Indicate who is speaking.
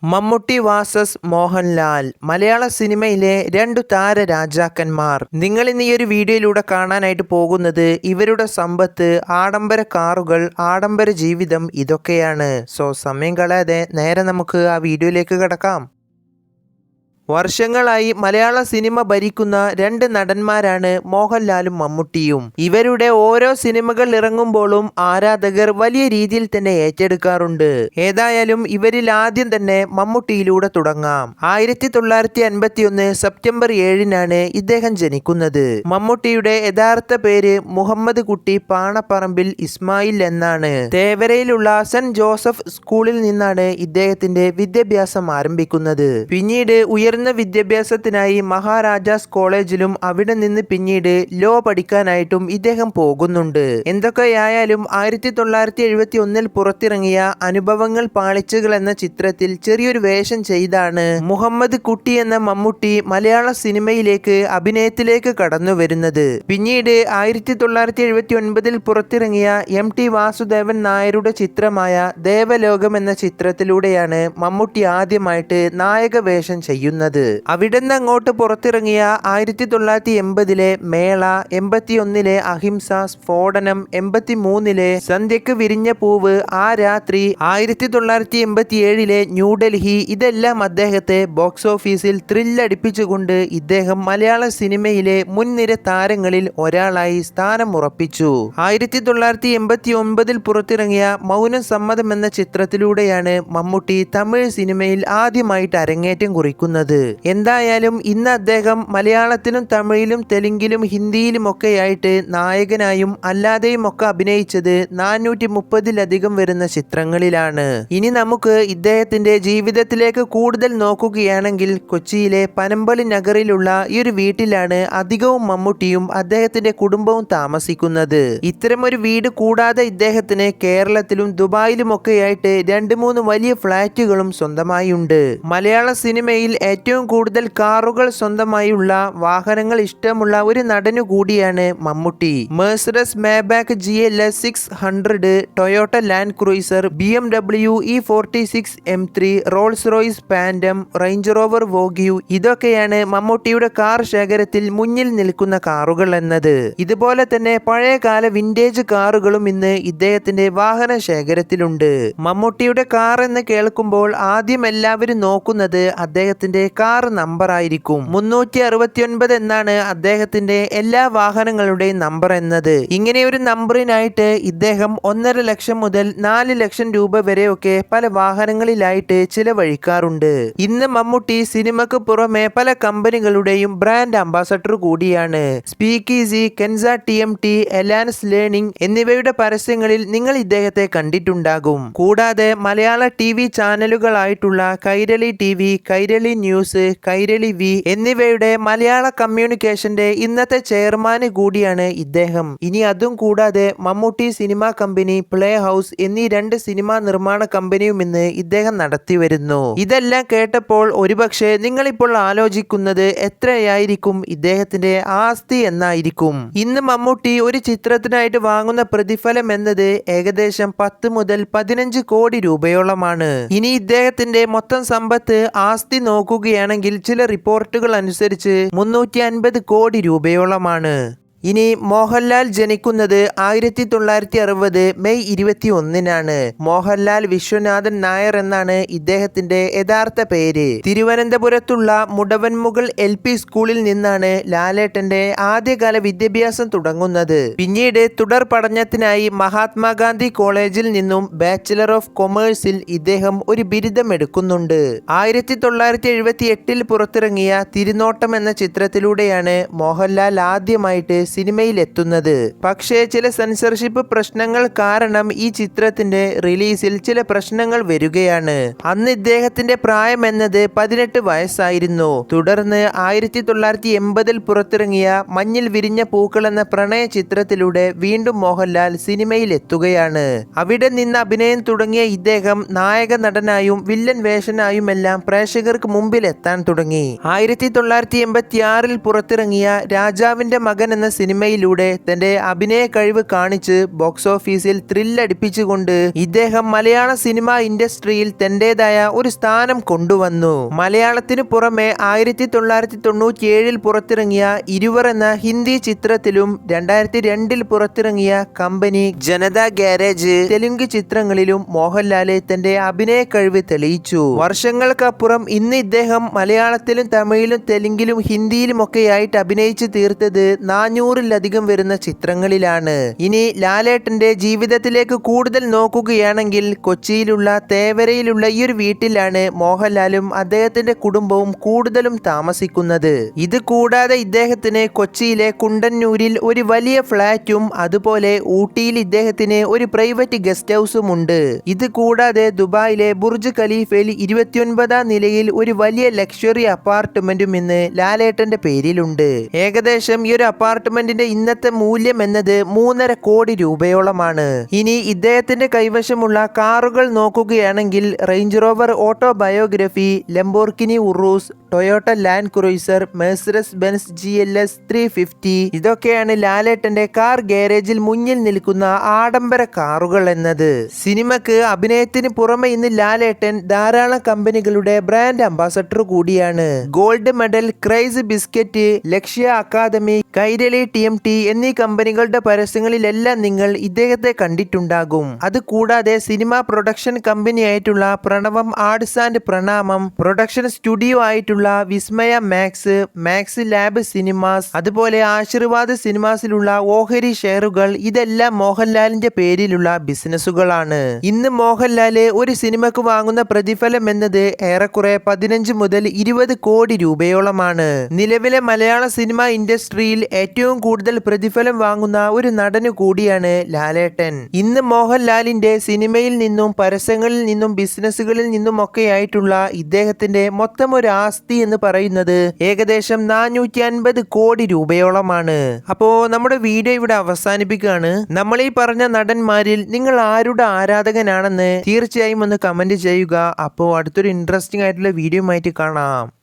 Speaker 1: Mammootty versus Mohanlal. മലയാള സിനിമയിലെ രണ്ടു താര രാജാക്കന്മാർ. നിങ്ങൾ ഇന്ന് ഈ ഒരു വീഡിയോയിലൂടെ കാണാനായിട്ട് പോകുന്നത് ഇവരുടെ സമ്പത്ത്, ആഡംബര കാറുകൾ, ആഡംബര ജീവിതം ഇതൊക്കെയാണ്. സോ സമയം കളയാതെ നേരെ നമുക്ക് ആ വീഡിയോയിലേക്ക് കിടക്കാം. വർഷങ്ങളായി മലയാള സിനിമ ഭരിക്കുന്ന രണ്ട് നടന്മാരാണ് മോഹൻലാലും മമ്മൂട്ടിയും. ഇവരുടെ ഓരോ സിനിമകൾ ഇറങ്ങുമ്പോഴും ആരാധകർ വലിയ രീതിയിൽ തന്നെ ഏറ്റെടുക്കാറുണ്ട്. ഏതായാലും ഇവരിൽ ആദ്യം തന്നെ മമ്മൂട്ടിയിലൂടെ തുടങ്ങാം. 1951 സെപ്റ്റംബർ 7-നാണ് ഇദ്ദേഹം ജനിക്കുന്നത്. മമ്മൂട്ടിയുടെ യഥാർത്ഥ പേര് മുഹമ്മദ് കുട്ടി പാണപ്പറമ്പിൽ ഇസ്മായിൽ എന്നാണ്. തേവരയിലുള്ള സെന്റ് ജോസഫ് സ്കൂളിൽ നിന്നാണ് ഇദ്ദേഹത്തിന്റെ വിദ്യാഭ്യാസം ആരംഭിക്കുന്നത്. പിന്നീട് ഉയർന്ന വിദ്യാഭ്യാസത്തിനായി മഹാരാജാസ് കോളേജിലും അവിടെ നിന്ന് പിന്നീട് ലോ പഠിക്കാനായിട്ടും ഇദ്ദേഹം പോകുന്നുണ്ട്. എന്തൊക്കെയായാലും 1971 പുറത്തിറങ്ങിയ അനുഭവങ്ങൾ പാളിച്ചകൾ എന്ന ചിത്രത്തിൽ ചെറിയൊരു വേഷം ചെയ്താണ് മുഹമ്മദ് കുട്ടി എന്ന മമ്മൂട്ടി മലയാള സിനിമയിലേക്ക് അഭിനയത്തിലേക്ക് കടന്നു വരുന്നത്. പിന്നീട് 1979 പുറത്തിറങ്ങിയ MT വാസുദേവൻ നായരുടെ ചിത്രമായ ദേവലോകം എന്ന ചിത്രത്തിലൂടെയാണ് മമ്മൂട്ടി ആദ്യമായിട്ട് നായക വേഷം ചെയ്യുന്നത്. അവിടുന്ന് അങ്ങോട്ട് പുറത്തിറങ്ങിയ 1980 മേള, 81 അഹിംസ, സ്ഫോടനം, 83 സന്ധ്യക്ക് വിരിഞ്ഞ പൂവ്, ആ രാത്രി, 1987 ന്യൂഡൽഹി, ഇതെല്ലാം അദ്ദേഹത്തെ ബോക്സ് ഓഫീസിൽ ത്രില്ലടിപ്പിച്ചുകൊണ്ട് ഇദ്ദേഹം മലയാള സിനിമയിലെ മുൻനിര താരങ്ങളിൽ ഒരാളായി സ്ഥാനം ഉറപ്പിച്ചു. 1989 പുറത്തിറങ്ങിയ മൗനം സമ്മതം എന്ന ചിത്രത്തിലൂടെയാണ് മമ്മൂട്ടി തമിഴ് സിനിമയിൽ ആദ്യമായിട്ട് അരങ്ങേറ്റം കുറിക്കുന്നത്. എന്തായാലും ഇന്ന് അദ്ദേഹം മലയാളത്തിലും തമിഴിലും തെലുങ്കിലും ഹിന്ദിയിലും ഒക്കെയായിട്ട് നായകനായും അല്ലാതെയും ഒക്കെ അഭിനയിച്ചത് 430-ലധികം വരുന്ന ചിത്രങ്ങളിലാണ്. ഇനി നമുക്ക് ഇദ്ദേഹത്തിന്റെ ജീവിതത്തിലേക്ക് കൂടുതൽ നോക്കുകയാണെങ്കിൽ കൊച്ചിയിലെ പനമ്പള്ളി നഗറിലുള്ള ഈ ഒരു വീട്ടിലാണ് അധികവും മമ്മൂട്ടിയും അദ്ദേഹത്തിന്റെ കുടുംബവും താമസിക്കുന്നത്. ഇത്തരമൊരു വീട് കൂടാതെ ഇദ്ദേഹത്തിന് കേരളത്തിലും ദുബായിലും ഒക്കെയായിട്ട് 2-3 വലിയ ഫ്ളാറ്റുകളും സ്വന്തമായി ഉണ്ട്. മലയാള സിനിമയിൽ ഏറ്റവും കൂടുതൽ കാറുകൾ സ്വന്തമായുള്ള വാഹനങ്ങൾ ഇഷ്ടമുള്ള ഒരു നടനു കൂടിയാണ് Mammootty. Mercedes Maybach GLS 600, Toyota Land Cruiser, BMW E46 M3, Rolls Royce Phantom, Range Rover Vogue, ഇതൊക്കെയാണ് മമ്മൂട്ടിയുടെ കാർ ശേഖരത്തിൽ മുന്നിൽ നിൽക്കുന്ന കാറുകൾ എന്നത്. ഇതുപോലെ തന്നെ പഴയകാല വിന്റേജ് കാറുകളും ഇന്ന് ഇദ്ദേഹത്തിന്റെ വാഹന ശേഖരത്തിലുണ്ട്. മമ്മൂട്ടിയുടെ കാർ എന്ന് കേൾക്കുമ്പോൾ ആദ്യം എല്ലാവരും നോക്കുന്നത് അദ്ദേഹത്തിന്റെ കാർ നമ്പർ ആയിരിക്കും. 369 എന്നാണ് അദ്ദേഹത്തിന്റെ എല്ലാ വാഹനങ്ങളുടെയും നമ്പർ എന്നത്. ഇങ്ങനെ ഒരു നമ്പറിനായിട്ട് ഇദ്ദേഹം 1.5 ലക്ഷം മുതൽ 4 ലക്ഷം രൂപ വരെയൊക്കെ പല വാഹനങ്ങളിലായിട്ട് ചിലവഴിക്കാറുണ്ട്. ഇന്ന് മമ്മൂട്ടി സിനിമക്ക് പുറമെ പല കമ്പനികളുടെയും ബ്രാൻഡ് അംബാസഡർ കൂടിയാണ്. സ്പീക്കീസി, കെൻസ TMT, എലാൻസ് ലേണിംഗ് എന്നിവയുടെ പരസ്യങ്ങളിൽ നിങ്ങൾ ഇദ്ദേഹത്തെ കണ്ടിട്ടുണ്ടാകും. കൂടാതെ മലയാള TV ചാനലുകളായിട്ടുള്ള Kairali TV, Kairali news, Kairali V എന്നിവയുടെ മലയാള കമ്മ്യൂണിക്കേഷന്റെ ഇന്നത്തെ ചെയർമാന് കൂടിയാണ് ഇദ്ദേഹം. ഇനി അതും കൂടാതെ Mammootty cinema company, play house എന്നീ 2 സിനിമാ നിർമ്മാണ കമ്പനിയും ഇന്ന് ഇദ്ദേഹം നടത്തി വരുന്നു. ഇതെല്ലാം കേട്ടപ്പോൾ ഒരുപക്ഷെ നിങ്ങളിപ്പോൾ ആലോചിക്കുന്നത് എത്രയായിരിക്കും ഇദ്ദേഹത്തിന്റെ ആസ്തി എന്നായിരിക്കും. ഇന്ന് മമ്മൂട്ടി ഒരു ചിത്രത്തിനായിട്ട് വാങ്ങുന്ന പ്രതിഫലം എന്നത് ഏകദേശം 10 മുതൽ 15 കോടി രൂപയോളമാണ്. ഇനി ഇദ്ദേഹത്തിന്റെ മൊത്തം സമ്പത്ത്, ആസ്തി നോക്കുകയാണെങ്കിൽ ചില റിപ്പോർട്ടുകൾ അനുസരിച്ച് 350 കോടി രൂപയോളമാണ്. ഇനി മോഹൻലാൽ ജനിക്കുന്നത് 1960 മെയ് 21-നാണ്. മോഹൻലാൽ വിശ്വനാഥൻ നായർ എന്നാണ് ഇദ്ദേഹത്തിന്റെ യഥാർത്ഥ പേര്. തിരുവനന്തപുരത്തുള്ള മുടവൻമുകൾ LP സ്കൂളിൽ നിന്നാണ് ലാലേട്ടന്റെ ആദ്യകാല വിദ്യാഭ്യാസം തുടങ്ങുന്നത്. പിന്നീട് തുടർ പഠനത്തിനായി മഹാത്മാഗാന്ധി കോളേജിൽ നിന്നും ബാച്ചിലർ ഓഫ് കൊമേഴ്സിൽ ഇദ്ദേഹം ഒരു ബിരുദം എടുക്കുന്നുണ്ട്. 1978 പുറത്തിറങ്ങിയ തിരുനോട്ടം എന്ന ചിത്രത്തിലൂടെയാണ് മോഹൻലാൽ ആദ്യമായിട്ട് സിനിമയിൽ എത്തുന്നത്. പക്ഷേ ചില സെൻസർഷിപ്പ് പ്രശ്നങ്ങൾ കാരണം ഈ ചിത്രത്തിന്റെ റിലീസിൽ ചില പ്രശ്നങ്ങൾ വരികയാണ്. അന്ന് ഇദ്ദേഹത്തിന്റെ പ്രായം എന്നത് 18 വയസ്സായിരുന്നു. തുടർന്ന് 1980 പുറത്തിറങ്ങിയ മഞ്ഞിൽ വിരിഞ്ഞ പൂക്കൾ എന്ന പ്രണയ ചിത്രത്തിലൂടെ വീണ്ടും മോഹൻലാൽ സിനിമയിൽ എത്തുകയാണ്. അവിടെ നിന്ന് അഭിനയം തുടങ്ങിയ ഇദ്ദേഹം നായക നടനായും വില്ലൻ വേഷനായുമെല്ലാം പ്രേക്ഷകർക്ക് മുമ്പിൽ എത്താൻ തുടങ്ങി. 1986 പുറത്തിറങ്ങിയ രാജാവിന്റെ മകൻ എന്ന സിനിമയിലൂടെ തന്റെ അഭിനയ കഴിവ് കാണിച്ച് ബോക്സ് ഓഫീസിൽ ത്രില്ലടിപ്പിച്ചുകൊണ്ട് ഇദ്ദേഹം മലയാള സിനിമ ഇൻഡസ്ട്രിയിൽ തന്റേതായ ഒരു സ്ഥാനം കൊണ്ടുവന്നു. മലയാളത്തിനു പുറമെ 1997 പുറത്തിറങ്ങിയ ഇരുവർ എന്ന ഹിന്ദി ചിത്രത്തിലും 2002 പുറത്തിറങ്ങിയ കമ്പനി, ജനത ഗ്യാരേജ് തെലുങ്ക് ചിത്രങ്ങളിലും മോഹൻലാല് തന്റെ അഭിനയ കഴിവ് തെളിയിച്ചു. വർഷങ്ങൾക്കപ്പുറം ഇന്ന് ഇദ്ദേഹം മലയാളത്തിലും തമിഴിലും തെലുങ്കിലും ഹിന്ദിയിലുമൊക്കെയായിട്ട് അഭിനയിച്ചു തീർത്തത് 400-ലധികം വരുന്ന ചിത്രങ്ങളിലാണ്. ഇനി ലാലേട്ടന്റെ ജീവിതത്തിലേക്ക് കൂടുതൽ നോക്കുകയാണെങ്കിൽ കൊച്ചിയിലുള്ള തേവരയിലുള്ള ഈ ഒരു വീട്ടിലാണ് മോഹൻലാലും അദ്ദേഹത്തിന്റെ കുടുംബവും കൂടുതലും താമസിക്കുന്നത്. ഇത് കൂടാതെ ഇദ്ദേഹത്തിന് കൊച്ചിയിലെ കുണ്ടന്നൂരിൽ ഒരു വലിയ ഫ്ലാറ്റും അതുപോലെ ഊട്ടിയിൽ ഇദ്ദേഹത്തിന് ഒരു പ്രൈവറ്റ് ഗസ്റ്റ് ഹൗസും ഉണ്ട്. ഇത് കൂടാതെ ദുബായിലെ ബുർജ് ഖലീഫയിൽ 29ാം നിലയിൽ ഒരു വലിയ ലക്ഷറി അപ്പാർട്ട്മെന്റും ഇന്ന് ലാലേട്ടന്റെ പേരിലുണ്ട്. ഏകദേശം ഈ ഒരു അപ്പാർട്ട്മെന്റിന്റെ ഇന്നത്തെ മൂല്യം എന്നത് 3.5 കോടി രൂപയോളമാണ്. ഇനി ഇദ്ദേഹത്തിന്റെ കൈവശമുള്ള കാറുകൾ നോക്കുകയാണെങ്കിൽ Range Rover autobiography, Lamborghini Urus, Toyota Land Cruiser, Mercedes Benz GLS 350 ഇതൊക്കെയാണ് ലാലേട്ടന്റെ കാർ ഗാരേജിൽ മുന്നിൽ നിൽക്കുന്ന ആഡംബര കാറുകൾ എന്നത്. സിനിമക്ക് അഭിനയത്തിന് പുറമെ ഇന്ന് ലാലേട്ടൻ ധാരാളം കമ്പനികളുടെ ബ്രാൻഡ് അംബാസഡർ കൂടിയാണ്. ഗോൾഡ് മെഡൽ, ക്രൈസ് ബിസ്ക്കറ്റ്, ലക്ഷ്യ അക്കാദമി, കൈരളി TMT എന്നീ കമ്പനികളുടെ പരസ്യങ്ങളിലെല്ലാം നിങ്ങൾ ഇദ്ദേഹത്തെ കണ്ടിട്ടുണ്ടാകും. അതുകൂടാതെ സിനിമ പ്രൊഡക്ഷൻ കമ്പനി ആയിട്ടുള്ള പ്രണവം ആർട്സ് ആൻഡ് പ്രണാമം, പ്രൊഡക്ഷൻ സ്റ്റുഡിയോ ആയിട്ടുള്ള വിസ്മയ മാക്സ് ലാബ് സിനിമാസ്, അതുപോലെ ആശീർവാദ് സിനിമാസിലുള്ള ഓഹരി ഷെയറുകൾ ഇതെല്ലാം മോഹൻലാലിന്റെ പേരിലുള്ള ബിസിനസ്സുകളാണ്. ഇന്ന് മോഹൻലാല് ഒരു സിനിമക്ക് വാങ്ങുന്ന പ്രതിഫലം എന്നത് ഏറെക്കുറെ 15 മുതൽ 20 കോടി രൂപയോളമാണ്. നിലവിലെ മലയാള സിനിമ ഇൻഡസ്ട്രിയിൽ ഏറ്റവും കൂടുതൽ പ്രതിഫലം വാങ്ങുന്ന ഒരു നടന് കൂടിയാണ് ലാലേട്ടൻ. ഇന്ന് മോഹൻലാലിന്റെ സിനിമയിൽ നിന്നും പരസ്യങ്ങളിൽ നിന്നും ബിസിനസ്സുകളിൽ നിന്നും ഒക്കെ ആയിട്ടുള്ള ഇദ്ദേഹത്തിന്റെ മൊത്തം ഒരു ആസ്തി എന്ന് പറയുന്നത് ഏകദേശം 450 കോടി രൂപയോളമാണ്. അപ്പോ നമ്മുടെ വീഡിയോ ഇവിടെ അവസാനിപ്പിക്കുകയാണ്. നമ്മൾ ഈ പറഞ്ഞ നടന്മാരിൽ നിങ്ങൾ ആരുടെ ആരാധകനാണെന്ന് തീർച്ചയായും ഒന്ന് കമന്റ് ചെയ്യുക. അപ്പോൾ അടുത്തൊരു ഇൻട്രസ്റ്റിംഗ് ആയിട്ടുള്ള വീഡിയോ ആയിട്ട് കാണാം.